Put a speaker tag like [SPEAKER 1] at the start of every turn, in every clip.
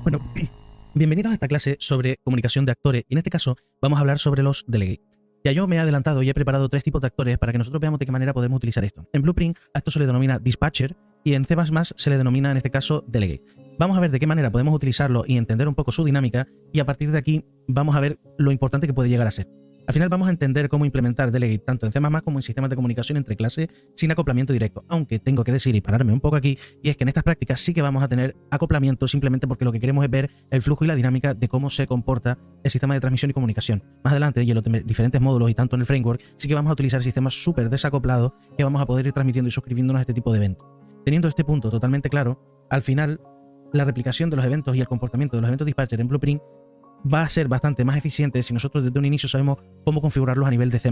[SPEAKER 1] Bueno, bienvenidos a esta clase sobre comunicación de actores y en este caso vamos a hablar sobre los delegate. Ya yo me he adelantado y he preparado tres tipos de actores para que nosotros veamos de qué manera podemos utilizar esto. En Blueprint a esto se le denomina dispatcher y en C++ se le denomina en este caso delegate. Vamos a ver de qué manera podemos utilizarlo y entender un poco su dinámica y a partir de aquí vamos a ver lo importante que puede llegar a ser. Al final vamos a entender cómo implementar delegate tanto en C++ como en sistemas de comunicación entre clases sin acoplamiento directo, aunque tengo que decir y pararme un poco aquí, y es que en estas prácticas sí que vamos a tener acoplamiento simplemente porque lo que queremos es ver el flujo y la dinámica de cómo se comporta el sistema de transmisión y comunicación. Más adelante, y en los diferentes módulos y tanto en el framework, sí que vamos a utilizar sistemas súper desacoplados que vamos a poder ir transmitiendo y suscribiéndonos a este tipo de eventos. Teniendo este punto totalmente claro, al final la replicación de los eventos y el comportamiento de los eventos dispatcher en Blueprint va a ser bastante más eficiente si nosotros desde un inicio sabemos cómo configurarlos a nivel de C++.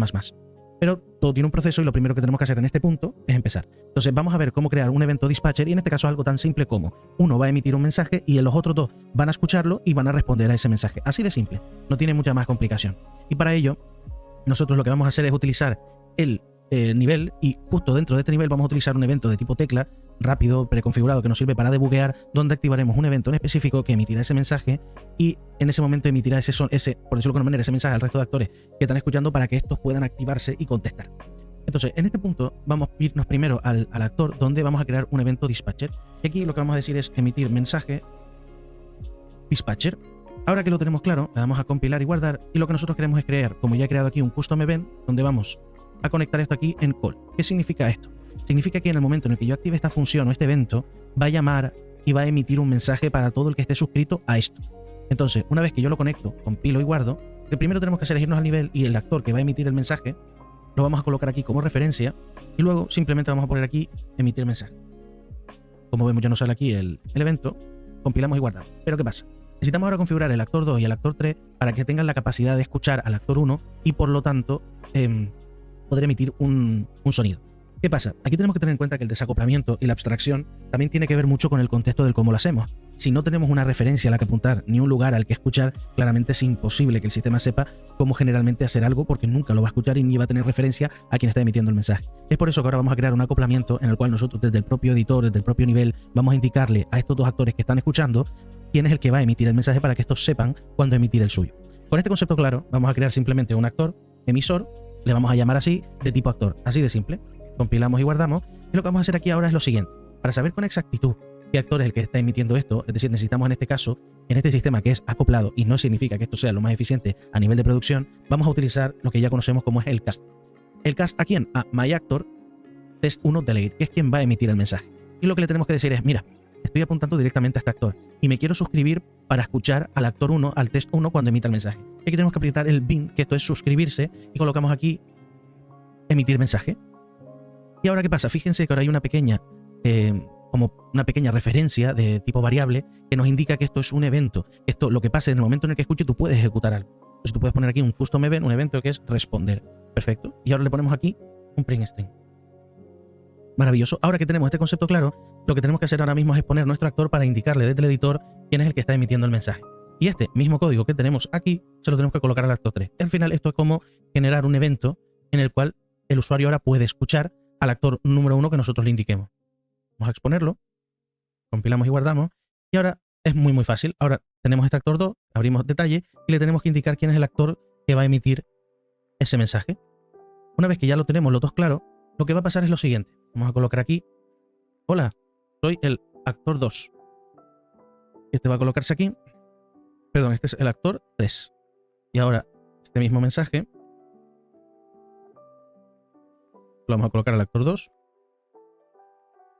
[SPEAKER 1] Pero todo tiene un proceso y lo primero que tenemos que hacer en este punto es empezar. Entonces vamos a ver cómo crear un evento dispatcher y en este caso algo tan simple como uno va a emitir un mensaje y los otros dos van a escucharlo y van a responder a ese mensaje. Así de simple, no tiene mucha más complicación. Y para ello, nosotros lo que vamos a hacer es utilizar el nivel y justo dentro de este nivel vamos a utilizar un evento de tipo tecla rápido, preconfigurado, que nos sirve para debuguear, donde activaremos un evento en específico que emitirá ese mensaje y en ese momento emitirá ese, por decirlo de alguna manera, ese mensaje al resto de actores que están escuchando para que estos puedan activarse y contestar. Entonces, en este punto vamos a irnos primero al actor donde vamos a crear un evento dispatcher. Y aquí lo que vamos a decir es emitir mensaje dispatcher. Ahora que lo tenemos claro, le damos a compilar y guardar y lo que nosotros queremos es crear, como ya he creado aquí un custom event, donde vamos a conectar esto aquí en call. ¿Qué significa esto? Significa que en el momento en el que yo active esta función o este evento, va a llamar y va a emitir un mensaje para todo el que esté suscrito a esto. Entonces, una vez que yo lo conecto, compilo y guardo, lo que primero tenemos que hacer es irnos al nivel y el actor que va a emitir el mensaje lo vamos a colocar aquí como referencia y luego simplemente vamos a poner aquí emitir mensaje. Como vemos ya nos sale aquí el evento, compilamos y guardamos. Pero ¿qué pasa? Necesitamos ahora configurar el actor 2 y el actor 3 para que tengan la capacidad de escuchar al actor 1 y por lo tanto poder emitir un sonido. ¿Qué pasa? Aquí tenemos que tener en cuenta que el desacoplamiento y la abstracción también tiene que ver mucho con el contexto del cómo lo hacemos. Si no tenemos una referencia a la que apuntar ni un lugar al que escuchar, claramente es imposible que el sistema sepa cómo generalmente hacer algo porque nunca lo va a escuchar y ni va a tener referencia a quien está emitiendo el mensaje. Es por eso que ahora vamos a crear un acoplamiento en el cual nosotros desde el propio editor, desde el propio nivel, vamos a indicarle a estos dos actores que están escuchando quién es el que va a emitir el mensaje para que estos sepan cuándo emitir el suyo. Con este concepto claro, vamos a crear simplemente un actor emisor, le vamos a llamar así, de tipo actor, así de simple. Compilamos y guardamos, y lo que vamos a hacer aquí ahora es lo siguiente. Para saber con exactitud qué actor es el que está emitiendo esto, es decir, necesitamos en este caso, en este sistema que es acoplado y no significa que esto sea lo más eficiente a nivel de producción, vamos a utilizar lo que ya conocemos como es el cast. ¿El cast a quién? A myActor test1 delegate, que es quien va a emitir el mensaje. Y lo que le tenemos que decir es, mira, estoy apuntando directamente a este actor y me quiero suscribir para escuchar al actor 1, al test 1 cuando emita el mensaje. Y aquí tenemos que apretar el bin, que esto es suscribirse, y colocamos aquí emitir mensaje. Y ahora, ¿qué pasa? Fíjense que ahora hay una pequeña, como una pequeña referencia de tipo variable que nos indica que esto es un evento. Esto, lo que pasa en el momento en el que escuche, tú puedes ejecutar algo. Entonces tú puedes poner aquí un custom event, un evento que es responder. Perfecto. Y ahora le ponemos aquí un print string. Maravilloso. Ahora que tenemos este concepto claro, lo que tenemos que hacer ahora mismo es poner nuestro actor para indicarle desde el editor quién es el que está emitiendo el mensaje. Y este mismo código que tenemos aquí, se lo tenemos que colocar al actor 3. Al final, esto es como generar un evento en el cual el usuario ahora puede escuchar al actor número 1 que nosotros le indiquemos. Vamos a exponerlo, compilamos y guardamos, y ahora es muy fácil. Ahora tenemos este actor 2, abrimos detalle y le tenemos que indicar quién es el actor que va a emitir ese mensaje. Una vez que ya lo tenemos los dos claros, lo que va a pasar es lo siguiente. Vamos a colocar aquí, hola, soy el actor 2. Este va a colocarse aquí, perdón, este es el actor 3. Y ahora este mismo mensaje lo vamos a colocar al actor 2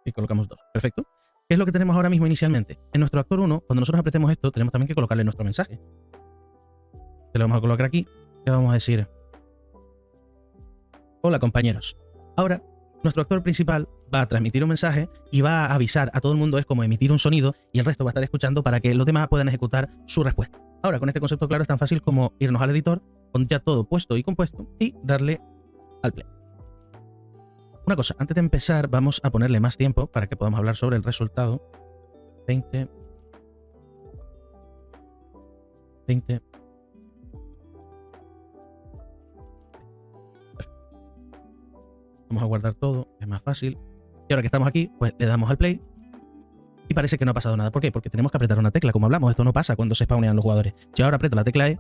[SPEAKER 1] y colocamos 2. Perfecto. ¿Qué es lo que tenemos ahora mismo inicialmente? En nuestro actor 1, cuando nosotros apretemos esto, tenemos también que colocarle nuestro mensaje. Se lo vamos a colocar aquí. Le vamos a decir, hola compañeros. Ahora, nuestro actor principal va a transmitir un mensaje y va a avisar a todo el mundo, es como emitir un sonido y el resto va a estar escuchando para que los demás puedan ejecutar su respuesta. Ahora, con este concepto claro es tan fácil como irnos al editor, con ya todo puesto y compuesto y darle al play. Una cosa, antes de empezar vamos a ponerle más tiempo para que podamos hablar sobre el resultado. 20. Vamos a guardar todo, es más fácil. Y ahora que estamos aquí, pues le damos al play y parece que no ha pasado nada. ¿Por qué? Porque tenemos que apretar una tecla, como hablamos. Esto no pasa cuando se spawnean los jugadores. Si ahora aprieto la tecla E,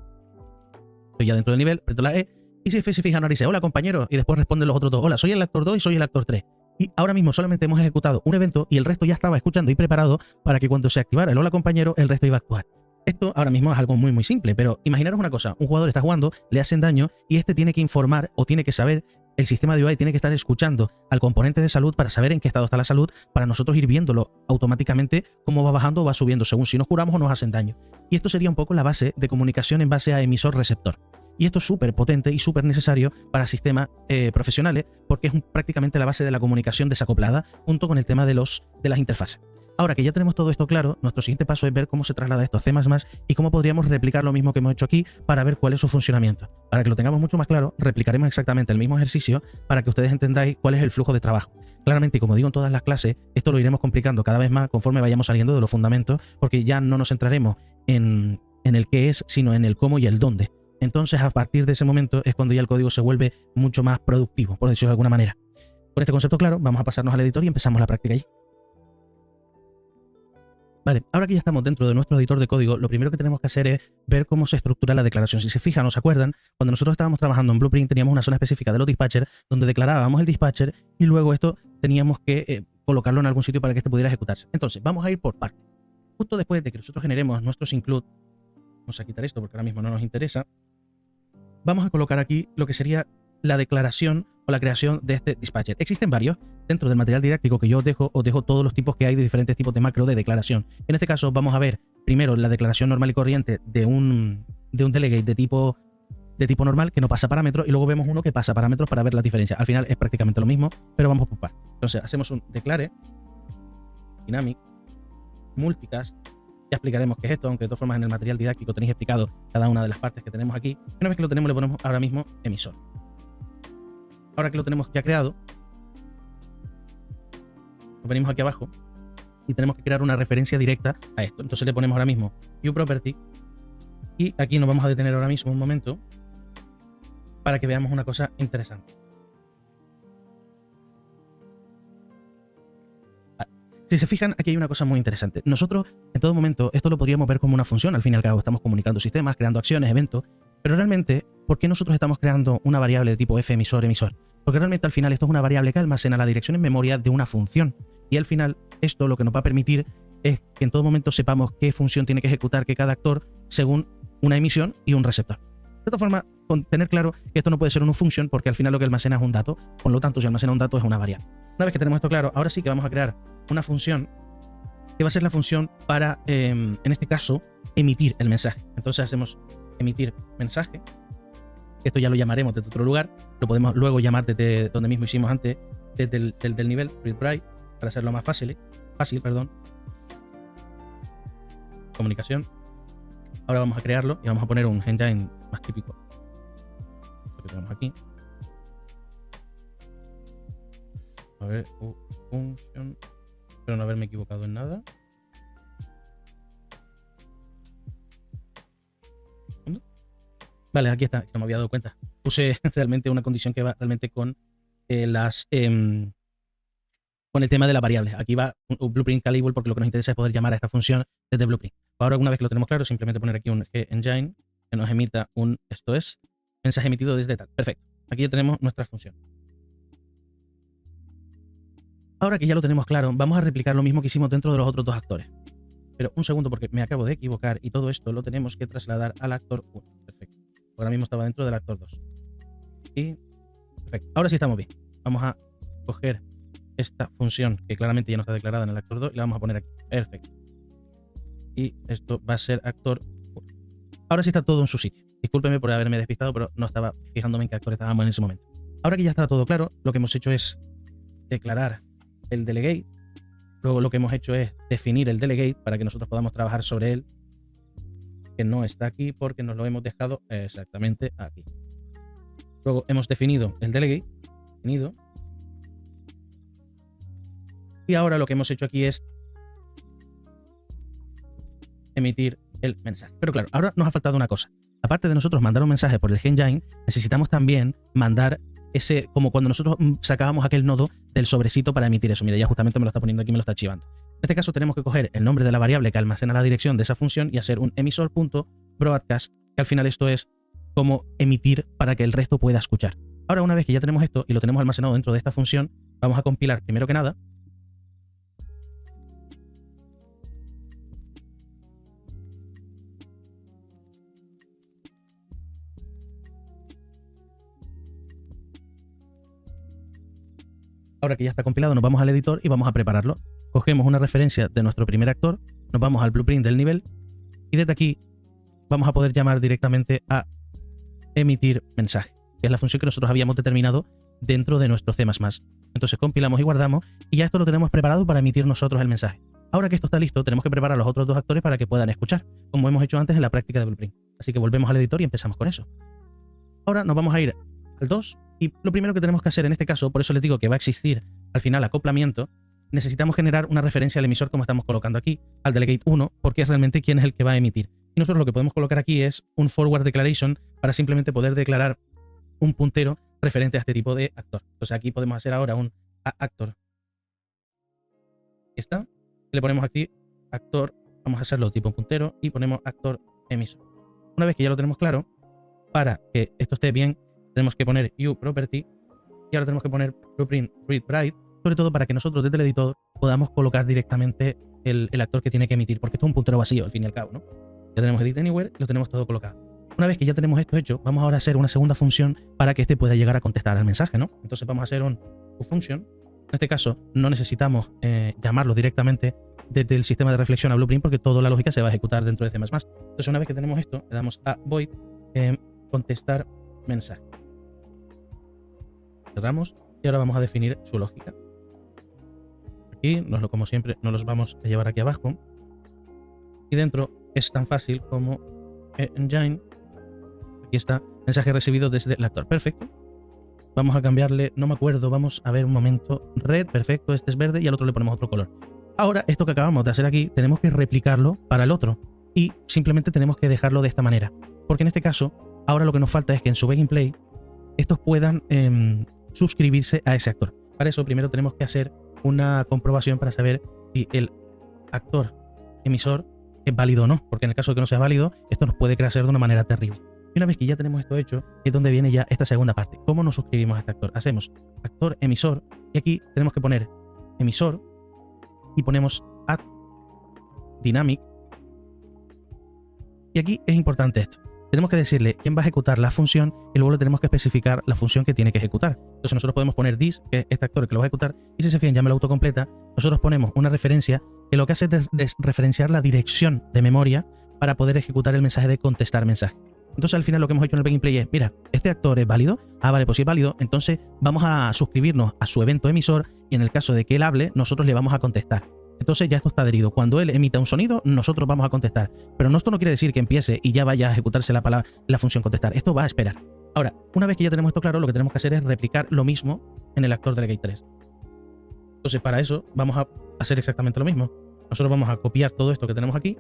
[SPEAKER 1] estoy ya dentro del nivel, aprieto la E, y si se fijan, ahora dice, hola compañero, y después responden los otros dos, hola, soy el actor 2 y soy el actor 3. Y ahora mismo solamente hemos ejecutado un evento y el resto ya estaba escuchando y preparado para que cuando se activara el hola compañero, el resto iba a actuar. Esto ahora mismo es algo muy simple, pero imaginaros una cosa, un jugador está jugando, le hacen daño y este tiene que informar o tiene que saber, el sistema de UI tiene que estar escuchando al componente de salud para saber en qué estado está la salud, para nosotros ir viéndolo automáticamente cómo va bajando o va subiendo según si nos curamos o nos hacen daño. Y esto sería un poco la base de comunicación en base a emisor-receptor. Y esto es súper potente y súper necesario para sistemas profesionales porque es prácticamente la base de la comunicación desacoplada junto con el tema de las interfaces. Ahora que ya tenemos todo esto claro, nuestro siguiente paso es ver cómo se traslada esto a C++ y cómo podríamos replicar lo mismo que hemos hecho aquí para ver cuál es su funcionamiento. Para que lo tengamos mucho más claro, replicaremos exactamente el mismo ejercicio para que ustedes entendáis cuál es el flujo de trabajo. Claramente, y como digo en todas las clases, esto lo iremos complicando cada vez más conforme vayamos saliendo de los fundamentos, porque ya no nos centraremos en el qué es, sino en el cómo y el dónde. Entonces, a partir de ese momento es cuando ya el código se vuelve mucho más productivo, por decirlo de alguna manera. Con este concepto claro, vamos a pasarnos al editor y empezamos la práctica allí. Vale, ahora que ya estamos dentro de nuestro editor de código, lo primero que tenemos que hacer es ver cómo se estructura la declaración. Si se fijan, ¿os acuerdan? Cuando nosotros estábamos trabajando en Blueprint teníamos una zona específica de los dispatchers donde declarábamos el dispatcher y luego esto teníamos que colocarlo en algún sitio para que este pudiera ejecutarse. Entonces, vamos a ir por partes. Justo después de que nosotros generemos nuestros include, vamos a quitar esto porque ahora mismo no nos interesa, vamos a colocar aquí lo que sería la declaración o la creación de este dispatcher. Existen varios. Dentro del material didáctico que yo os dejo todos los tipos que hay de diferentes tipos de macro de declaración. En este caso vamos a ver primero la declaración normal y corriente de un delegate de tipo normal que no pasa parámetros y luego vemos uno que pasa parámetros para ver la diferencia. Al final es prácticamente lo mismo, pero vamos por partes. Entonces hacemos un declare dynamic multicast. Ya explicaremos qué es esto, aunque de todas formas en el material didáctico tenéis explicado cada una de las partes que tenemos aquí. Una vez que lo tenemos le ponemos ahora mismo emisor. Ahora que lo tenemos ya creado, lo venimos aquí abajo y tenemos que crear una referencia directa a esto. Entonces le ponemos ahora mismo uProperty y aquí nos vamos a detener ahora mismo un momento para que veamos una cosa interesante. Vale. Si se fijan, aquí hay una cosa muy interesante. Nosotros en todo momento esto lo podríamos ver como una función. Al fin y al cabo estamos comunicando sistemas, creando acciones, eventos, pero realmente, ¿por qué nosotros estamos creando una variable de tipo f emisor? Porque realmente al final esto es una variable que almacena la dirección en memoria de una función. Y al final esto lo que nos va a permitir es que en todo momento sepamos qué función tiene que ejecutar que cada actor según una emisión y un receptor. De todas formas, con tener claro que esto no puede ser una función porque al final lo que almacena es un dato. Por lo tanto, si almacena un dato es una variable. Una vez que tenemos esto claro, ahora sí que vamos a crear una función que va a ser la función para, en este caso, emitir el mensaje. Entonces hacemos emitir mensaje. Esto ya lo llamaremos desde otro lugar. Lo podemos luego llamar desde donde mismo hicimos antes, desde el nivel readWrite, para hacerlo más fácil, perdón. Comunicación. Ahora vamos a crearlo y vamos a poner un engine más típico. Lo que tenemos aquí. A ver, function. Espero no haberme equivocado en nada. Vale, aquí está, que no me había dado cuenta. Puse realmente una condición que va realmente con con el tema de las variables. Aquí va un blueprint callable porque lo que nos interesa es poder llamar a esta función desde blueprint. Ahora, una vez que lo tenemos claro, simplemente poner aquí un engine que nos emita esto es, mensaje emitido desde tal. Perfecto. Aquí ya tenemos nuestra función. Ahora que ya lo tenemos claro, vamos a replicar lo mismo que hicimos dentro de los otros dos actores. Pero un segundo porque me acabo de equivocar y todo esto lo tenemos que trasladar al actor 1. Perfecto. Ahora mismo estaba dentro del actor 2. Y perfecto. Ahora sí estamos bien. Vamos a coger esta función que claramente ya no está declarada en el actor 2 y la vamos a poner aquí. Perfecto. Y esto va a ser actor 1. Ahora sí está todo en su sitio. Discúlpeme por haberme despistado, pero no estaba fijándome en qué actor estábamos en ese momento. Ahora que ya está todo claro, lo que hemos hecho es declarar el delegate. Luego lo que hemos hecho es definir el delegate para que nosotros podamos trabajar sobre él, que no está aquí porque nos lo hemos dejado exactamente aquí. Luego hemos definido el delegate, y ahora lo que hemos hecho aquí es emitir el mensaje. Pero claro, ahora nos ha faltado una cosa. Aparte de nosotros mandar un mensaje por el engine, necesitamos también mandar como cuando nosotros sacábamos aquel nodo del sobrecito para emitir eso. Mira, ya justamente me lo está poniendo aquí, me lo está archivando. este caso tenemos que coger el nombre de la variable que almacena la dirección de esa función y hacer un emisor.broadcast, que al final esto es como emitir para que el resto pueda escuchar. Ahora, una vez que ya tenemos esto y lo tenemos almacenado dentro de esta función, vamos a compilar primero que nada. Ahora que ya está compilado, nos vamos al editor y vamos a prepararlo. Cogemos una referencia de nuestro primer actor, nos vamos al blueprint del nivel y desde aquí vamos a poder llamar directamente a emitir mensaje, que es la función que nosotros habíamos determinado dentro de nuestro C++. Entonces compilamos y guardamos y ya esto lo tenemos preparado para emitir nosotros el mensaje. Ahora que esto está listo, tenemos que preparar a los otros dos actores para que puedan escuchar, como hemos hecho antes en la práctica de blueprint. Así que volvemos al editor y empezamos con eso. Ahora nos vamos a ir al 2 y lo primero que tenemos que hacer en este caso, por eso les digo que va a existir al final acoplamiento, necesitamos generar una referencia al emisor como estamos colocando aquí, al delegate 1, porque es realmente quién es el que va a emitir. Y nosotros lo que podemos colocar aquí es un forward declaration para simplemente poder declarar un puntero referente a este tipo de actor. Entonces aquí podemos hacer ahora un actor. Aquí está. Le ponemos aquí actor, vamos a hacerlo tipo puntero y ponemos actor emisor. Una vez que ya lo tenemos claro, para que esto esté bien, tenemos que poner uProperty y ahora tenemos que poner blueprint readWrite, sobre todo para que nosotros desde el editor podamos colocar directamente el actor que tiene que emitir, porque esto es un puntero vacío al fin y al cabo, ¿no? Ya tenemos edit anywhere y lo tenemos todo colocado. Una vez que ya tenemos esto hecho, vamos ahora a hacer una segunda función para que este pueda llegar a contestar al mensaje, ¿no? Entonces vamos a hacer un function. En este caso no necesitamos llamarlo directamente desde el sistema de reflexión a blueprint porque toda la lógica se va a ejecutar dentro de C++. Entonces una vez que tenemos esto, le damos a void contestar mensaje. Cerramos y ahora vamos a definir su lógica. Aquí, como siempre, nos los vamos a llevar aquí abajo. Y dentro es tan fácil como engine. Aquí está, mensaje recibido desde el actor. Perfecto. Vamos a cambiarle, no me acuerdo, vamos a ver un momento. Red, perfecto, este es verde y al otro le ponemos otro color. Ahora, esto que acabamos de hacer aquí, tenemos que replicarlo para el otro. Y simplemente tenemos que dejarlo de esta manera. Porque en este caso, ahora lo que nos falta es que en su gameplay estos puedan suscribirse a ese actor. Para eso primero tenemos que hacer una comprobación para saber si el actor emisor es válido o no, porque en el caso de que no sea válido, esto nos puede crecer de una manera terrible. Y una vez que ya tenemos esto hecho, es donde viene ya esta segunda parte. ¿Cómo nos suscribimos a este actor? Hacemos actor emisor y aquí tenemos que poner emisor y ponemos add dynamic. Y aquí es importante esto. Tenemos que decirle quién va a ejecutar la función y luego le tenemos que especificar la función que tiene que ejecutar. Entonces nosotros podemos poner this, que es este actor que lo va a ejecutar, y si se fijan ya me lo autocompleta. Nosotros ponemos una referencia que lo que hace es referenciar la dirección de memoria para poder ejecutar el mensaje de contestar mensaje. Entonces al final lo que hemos hecho en el gameplay es, mira, ¿este actor es válido? Ah, vale, pues si es válido, entonces vamos a suscribirnos a su evento emisor y en el caso de que él hable, nosotros le vamos a contestar. Entonces ya esto está adherido. Cuando él emita un sonido, nosotros vamos a contestar. Pero esto no quiere decir que empiece y ya vaya a ejecutarse la función contestar. Esto va a esperar. Ahora, una vez que ya tenemos esto claro, lo que tenemos que hacer es replicar lo mismo en el actor delegate 3. Entonces para eso vamos a hacer exactamente lo mismo. Nosotros vamos a copiar todo esto que tenemos aquí.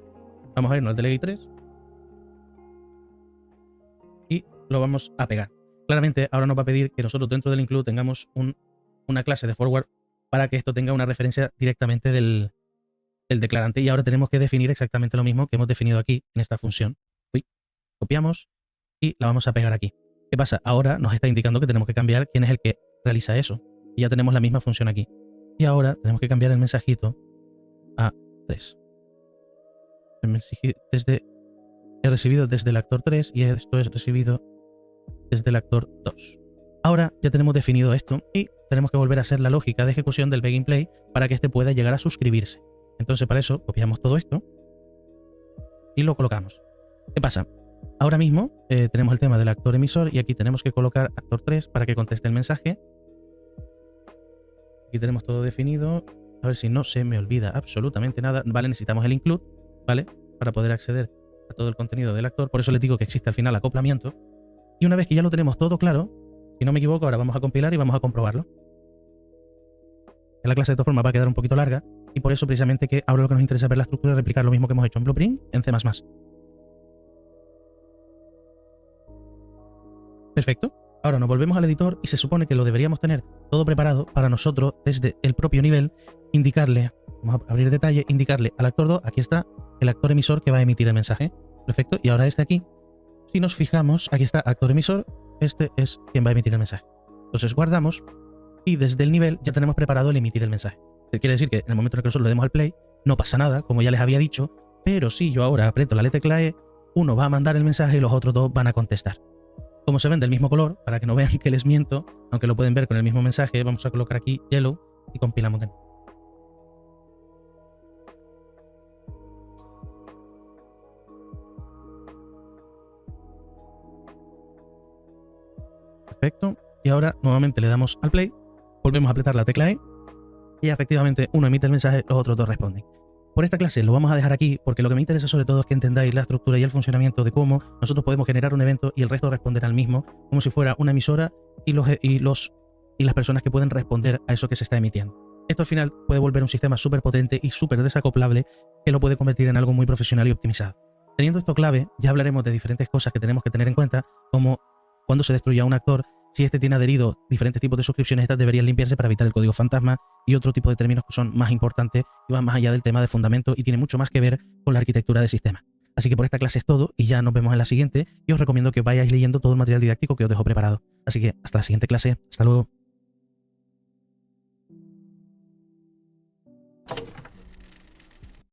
[SPEAKER 1] Vamos a irnos al delegate 3. Y lo vamos a pegar. Claramente ahora nos va a pedir que nosotros dentro del include tengamos una clase de forward para que esto tenga una referencia directamente del declarante. Y ahora tenemos que definir exactamente lo mismo que hemos definido aquí en esta función. Copiamos y la vamos a pegar aquí. ¿Qué pasa? Ahora nos está indicando que tenemos que cambiar quién es el que realiza eso. Y ya tenemos la misma función aquí. Y ahora tenemos que cambiar el mensajito a 3. El mensaje he recibido desde el actor 3 y esto es recibido desde el actor 2. Ahora ya tenemos definido esto y tenemos que volver a hacer la lógica de ejecución del gameplay para que este pueda llegar a suscribirse. Entonces para eso copiamos todo esto y lo colocamos. ¿Qué pasa? Ahora mismo tenemos el tema del actor emisor y aquí tenemos que colocar actor 3 para que conteste el mensaje. Aquí tenemos todo definido. A ver si no se me olvida absolutamente nada. Vale, necesitamos el include, ¿vale? Para poder acceder a todo el contenido del actor. Por eso les digo que existe al final acoplamiento. Y una vez que ya lo tenemos todo claro, si no me equivoco, ahora vamos a compilar y vamos a comprobarlo. La clase de todas formas va a quedar un poquito larga y por eso precisamente que ahora lo que nos interesa es ver la estructura y replicar lo mismo que hemos hecho en Blueprint en C++. Perfecto. Ahora nos volvemos al editor y se supone que lo deberíamos tener todo preparado para nosotros desde el propio nivel indicarle, vamos a abrir detalle, indicarle al actor 2, aquí está el actor emisor que va a emitir el mensaje. Perfecto, y ahora este aquí, si nos fijamos, aquí está actor emisor, este es quien va a emitir el mensaje. Entonces guardamos y desde el nivel ya tenemos preparado el emitir el mensaje. Quiere decir que en el momento en que nosotros le demos al play, no pasa nada, como ya les había dicho, pero si yo ahora aprieto la tecla E, uno va a mandar el mensaje y los otros dos van a contestar. Como se ven del mismo color, para que no vean que les miento, aunque lo pueden ver con el mismo mensaje, vamos a colocar aquí yellow y compilamos de nuevo. Perfecto. Y ahora nuevamente le damos al play, volvemos a apretar la tecla E y efectivamente uno emite el mensaje, los otros dos responden. Por esta clase lo vamos a dejar aquí porque lo que me interesa sobre todo es que entendáis la estructura y el funcionamiento de cómo nosotros podemos generar un evento y el resto responder al mismo, como si fuera una emisora y las personas que pueden responder a eso que se está emitiendo. Esto al final puede volver un sistema súper potente y súper desacoplable que lo puede convertir en algo muy profesional y optimizado. Teniendo esto clave, ya hablaremos de diferentes cosas que tenemos que tener en cuenta, como cuando se destruya un actor, si este tiene adherido diferentes tipos de suscripciones, estas deberían limpiarse para evitar el código fantasma y otro tipo de términos que son más importantes y van más allá del tema de fundamento y tiene mucho más que ver con la arquitectura del sistema. Así que por esta clase es todo y ya nos vemos en la siguiente y os recomiendo que vayáis leyendo todo el material didáctico que os dejo preparado. Así que hasta la siguiente clase. Hasta luego.